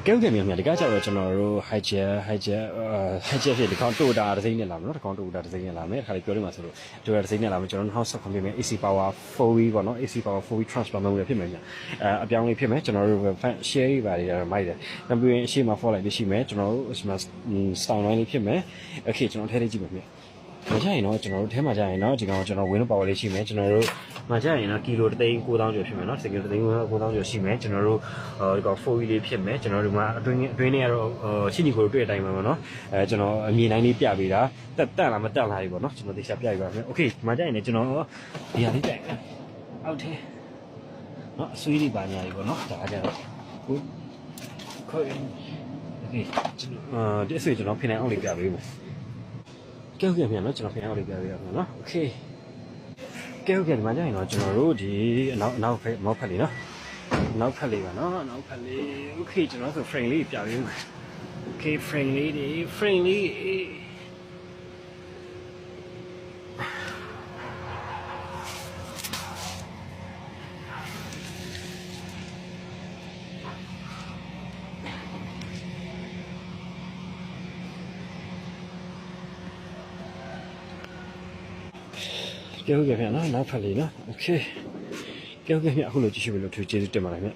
Kéo cái miệng thì cái cháu cho nó hai chia thì con tụ đà thì này làm nó con tụ đà thì này làm đấy khaiပြောđược mà rồi tụ đà thì này làm cho nó house không biết AC power 4V ပေါ့နော် AC power 4V transfer လုပ်ရဖြစ်မယ်ညာအပြောင်းလေးဖြစ်မယ်ကျွန်တော်တို့ share ပါတယ်မိုက်တယ်နောက်ပြီးရင်အရှိမ follow လိုက်ပြီးရှိမယ်ကျွန်တော်တို့ style line လေးဖြစ်မယ် okay ကျွန်တော်ထည့်လိုက်ကြည့်ပါမယ်မကြရင်တော့ကျွန်တော်တို့ထဲမှာကြရင်တော့ဒီကောင်ကျွန်တော် win power လေးရှိမယ်ကျွန်တော်တို့မကြရင်တော့ကီလို3သိန်း9000ကျော်ဖြစ်မယ်နော်စကီလို3သိန်း9000ကျော်ရှိမယ်ကျွန်တော်တို့ဒီကောင် 4V လေးဖြစ်မယ်ကျွန်တော်တို့မှာအတွင်းလေးကတော့ရှိညီကိုတွေ့တဲ့အတိုင်းပါပေါ့နော်ကျွန်တော်အမြင်တိုင်းလေးပြပေးတာတက်လာမတက်လာပြီပေါ့နော်ကျွန်တော်သေချာပြပြပါမယ် okay မကြရင်လည်းကျွန်တော်ဒီဟာလေးပြအောက်ထဲနော်အဆွေးလေးပါညာလေးပေါ့နော်ဒါကြတော့ကိုခွေ okay ဒီအဆွေးကျွန်တော်ဖိနေအောင်လေးပြပေးမယ်ကဲဟုတ်ကဲ့မြန်နော်ကျွန်တော်ဖိနေအောင်လေးပြပေးရအောင်နော် okay ကဲဟုတ်ကဲ့ဒီမှာကြရင်တော့ကျွန်တော်တို့ဒီနောက်ဖက်မောက်ဖက်လေးနော်နောက်ဖက်လေးပါနော်နောက်ဖက်လေး okay ကျွန်တော်ဆို frame လေးပြပေးမယ် okay frame လေးကဲဟုတ်ကဲ့ဗျာနော်နောက်ဖက်လေးနော် okay ကဲဟုတ်ကဲ့ဗျာအခုလိုကြည့်ရှုပြီးလို့သူကျေးဇူးတင်ပါတယ်ဗျာ